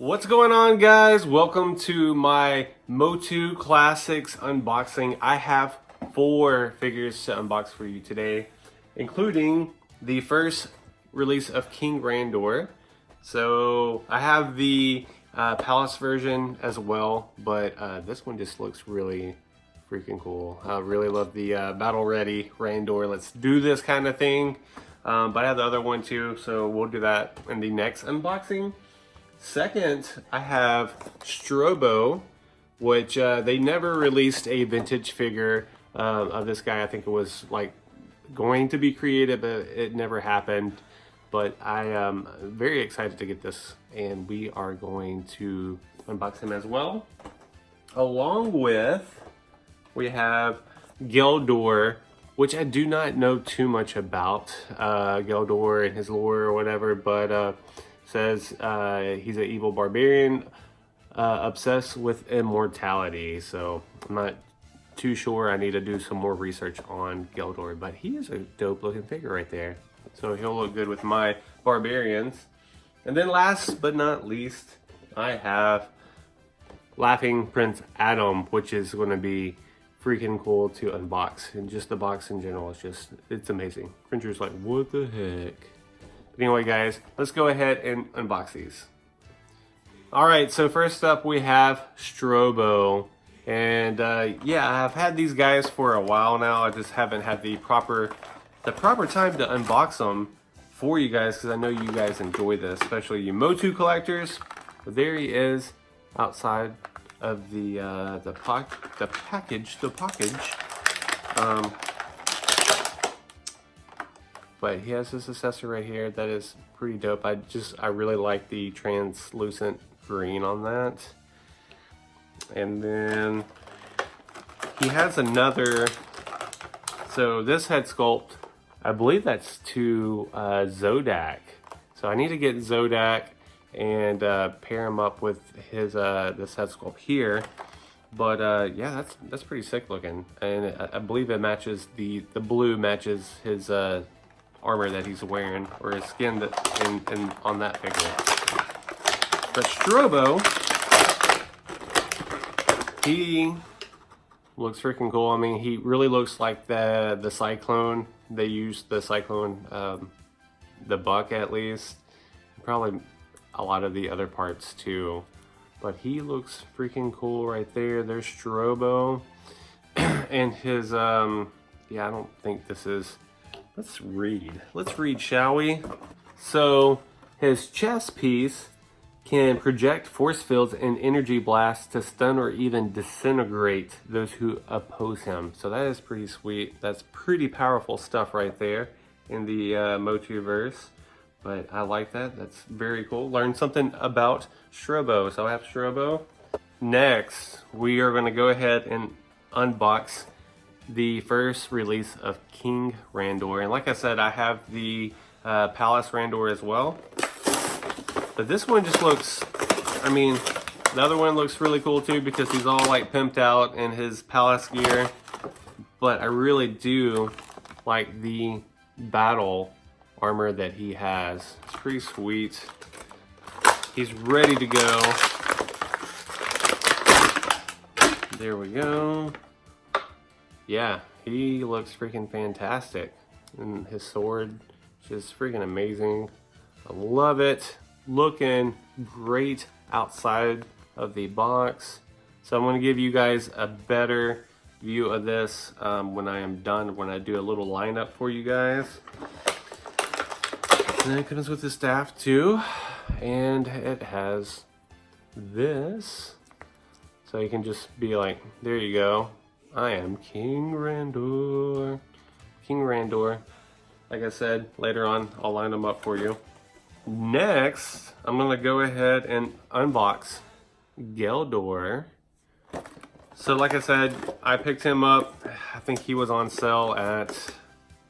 What's going on, guys? Welcome to my Motu Classics unboxing. I have 4 figures to unbox for you today, including the first release of King Randor. So I have the Palace version as well, but this one just looks really freaking cool. I really love the Battle Ready Randor. Let's do this kind of thing. But I have the other one too, so we'll do that in the next unboxing. Second, I have Strobe, which they never released a vintage figure of this guy. I think it was like going to be created, but it never happened. But I am very excited to get this, and we are going to unbox him as well. Along with, we have Randor, which I do not know too much about Randor and his lore or whatever, but says he's an evil barbarian obsessed with immortality. So I'm not too sure. I need to do some more research on Randor, but he is a dope looking figure right there. So he'll look good with my barbarians. And then last but not least, I have Laughing Prince Adam, which is going to be freaking cool to unbox. And just the box in general is it's amazing. Printer's like, what the heck? But anyway, guys, let's go ahead and unbox these. All right, so first up we have Strobe. And yeah, I've had these guys for a while now. I just haven't had the proper time to unbox them for you guys, because I know you guys enjoy this, especially you Motu collectors. But there he is outside of the package. But he has this accessory right here that is pretty dope. I really like the translucent green on that. And then he has another, so this head sculpt, I believe that's to Zodak. So I need to get Zodak and pair him up with his this head sculpt here. But yeah, that's pretty sick looking, and I believe it matches the blue matches his armor that he's wearing, or his skin that on that figure. But Drobo, he looks freaking cool. I mean, he really looks like the Cyclone. They used the Cyclone, the buck at least, probably a lot of the other parts too. But he looks freaking cool right there. There's Drobo, and his yeah, I don't think this is. Let's read, shall we? So his chest piece can project force fields and energy blasts to stun or even disintegrate those who oppose him. So that is pretty sweet. That's pretty powerful stuff right there in the Motuverse. But I like that. That's very cool. Learned something about Strobe. So I have Strobe. Next, we are going to go ahead and unbox the first release of King Randor. And like I said, I have the Palace Randor as well. But this one just looks, I mean, the other one looks really cool too, because he's all like pimped out in his Palace gear. But I really do like the battle armor that he has. It's pretty sweet. He's ready to go. There we go. Yeah, he looks freaking fantastic. And his sword is just freaking amazing. I love it. Looking great outside of the box. So I'm going to give you guys a better view of this when I am done, when I do a little lineup for you guys. And then it comes with the staff too. And it has this. So you can just be like, there you go. I am King Randor. King Randor. Like I said, later on, I'll line them up for you. Next, I'm going to go ahead and unbox Randor. So like I said, I picked him up. I think he was on sale at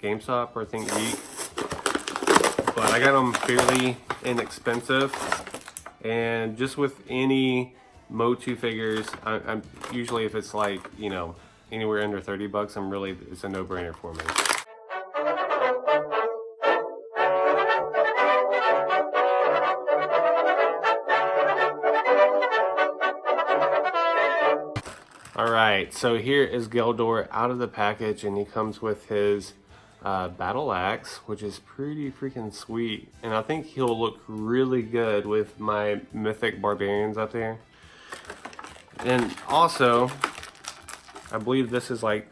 GameStop or Think Geek. But I got him fairly inexpensive. And just with any Motu figures, I'm usually, if it's like, you know, anywhere under 30 bucks, it's a no-brainer for me. Alright, so here is Geldor out of the package, and he comes with his battle axe, which is pretty freaking sweet. And I think he'll look really good with my mythic barbarians up there. And also, I believe this is like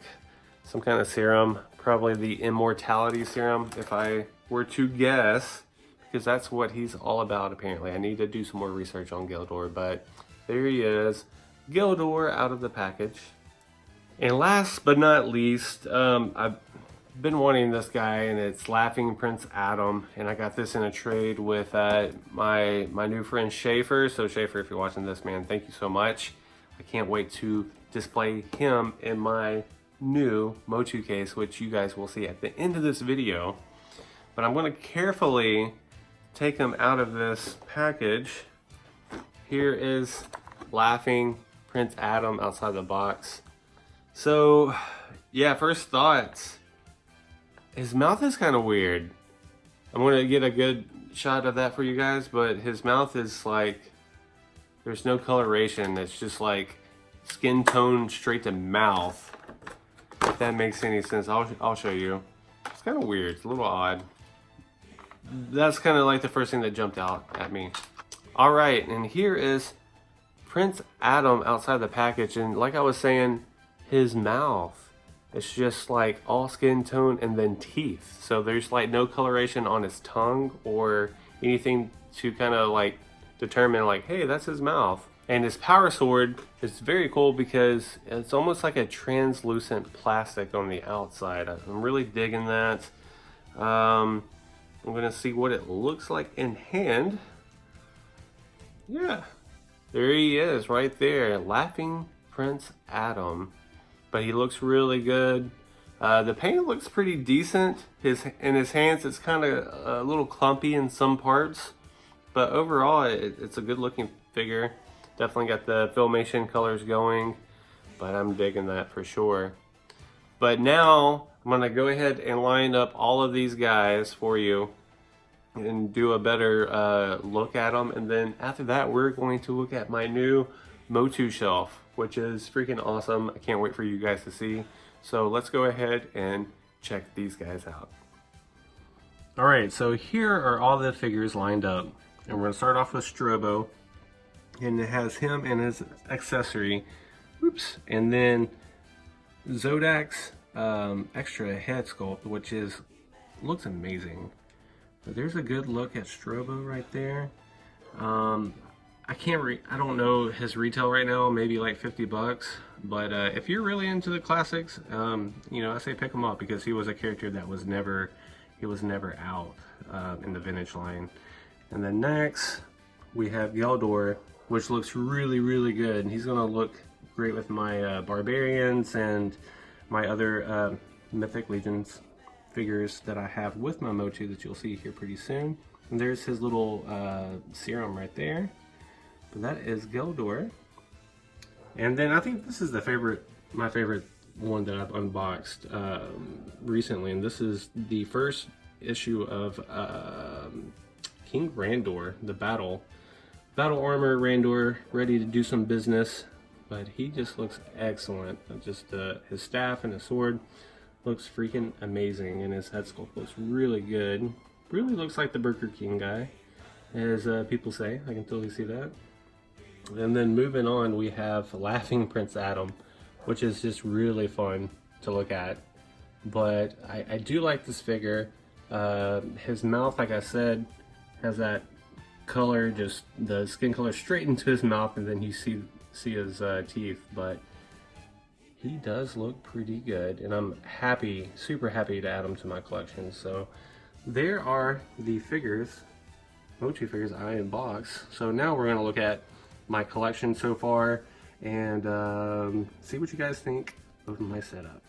some kind of serum, probably the immortality serum, if I were to guess, because that's what he's all about apparently. I need to do some more research on Geldor, but there he is. Geldor out of the package. And last but not least, I've been wanting this guy, and it's Laughing Prince Adam, and I got this in a trade with my new friend Schaefer. So Schaefer, if you're watching this, man, thank you so much. I can't wait to display him in my new Motu case, which you guys will see at the end of this video. But I'm going to carefully take him out of this package. Here is Laughing Prince Adam outside the box. So yeah, first thoughts, his mouth is kind of weird. I'm gonna get a good shot of that for you guys, but his mouth is like, there's no coloration. It's just like skin tone straight to mouth. If that makes any sense, I'll show you. It's kind of weird, it's a little odd. That's kind of like the first thing that jumped out at me. All right, and here is Prince Adam outside the package, and like I was saying, his mouth, it's just like all skin tone and then teeth. So there's like no coloration on his tongue or anything to kind of like determine like, hey, that's his mouth. And his power sword is very cool because it's almost like a translucent plastic on the outside. I'm really digging that. I'm gonna see what it looks like in hand. Yeah. There he is right there, Laughing Prince Adam. But he looks really good. The paint looks pretty decent. In his hands, it's kind of a little clumpy in some parts. But overall, it's a good looking figure. Definitely got the Filmation colors going. But I'm digging that for sure. But now, I'm going to go ahead and line up all of these guys for you and do a better look at them, and then after that we're going to look at my new Motu shelf, which is freaking awesome. I can't wait for you guys to see. So let's go ahead and check these guys out. Alright, so here are all the figures lined up, and we're going to start off with Strobo, and it has him and his accessory. Oops. And then Zodak's extra head sculpt, which looks amazing. But there's a good look at Strobo right there. I don't know his retail right now, maybe like 50 bucks. But if you're really into the classics, you know, I say pick him up because he was a character that was never out in the vintage line. And then next we have Geldor, which looks really, really good. And he's gonna look great with my barbarians and my other Mythic Legions figures that I have with my Motu that you'll see here pretty soon. And there's his little serum right there. But that is Geldor. And then I think this is my favorite one that I've unboxed recently, and this is the first issue of King Randor, the battle armor Randor, ready to do some business. But he just looks excellent. Just his staff and his sword looks freaking amazing, and his head sculpt looks really good. Really looks like the Burger King guy, as people say. I can totally see that. And then moving on, we have Laughing Prince Adam, which is just really fun to look at. But I do like this figure. His mouth, like I said, has that color, just the skin color straight into his mouth, and then you see his teeth. But he does look pretty good, and I'm happy, super happy to add him to my collection. So there are the figures, Motu figures I unboxed. So now we're gonna look at my collection so far and see what you guys think of my setup.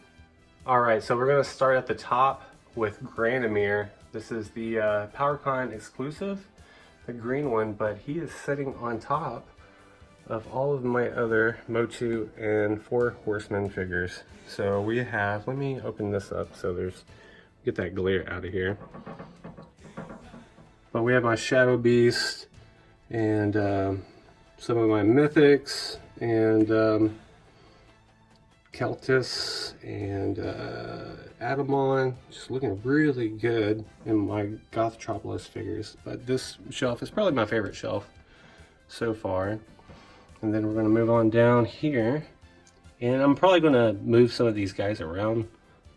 Alright, so we're gonna start at the top with Branimir. This is the PowerCon exclusive, the green one, but he is sitting on top of all of my other Motu and Four Horsemen figures. So we have, let me open this up so get that glare out of here. But we have my Shadow Beast and some of my mythics, and Keltis and Adamon, just looking really good in my Gothtropolis figures. But this shelf is probably my favorite shelf so far. And then we're going to move on down here. And I'm probably going to move some of these guys around.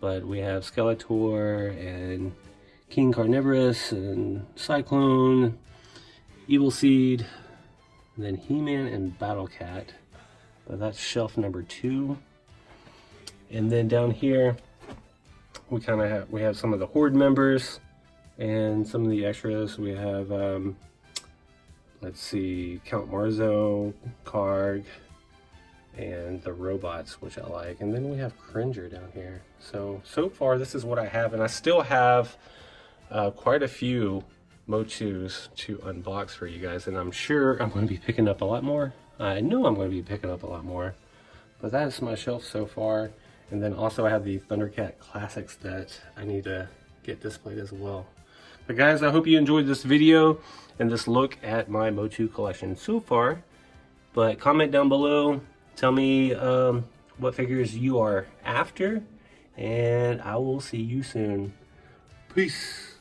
But we have Skeletor and King Carnivorous and Cyclone, Evil Seed, and then He-Man and Battle Cat. But that's shelf number 2. And then down here, we have some of the Horde members and some of the extras. We have, let's see, Count Marzo, Karg, and the robots, which I like. And then we have Cringer down here. So far, this is what I have. And I still have quite a few Motus to unbox for you guys. And I'm sure I'm going to be picking up a lot more. I know I'm going to be picking up a lot more. But that is my shelf so far. And then also I have the Thundercat Classics that I need to get displayed as well. But guys, I hope you enjoyed this video and this look at my Motu collection so far. But comment down below, tell me what figures you are after, and I will see you soon. Peace.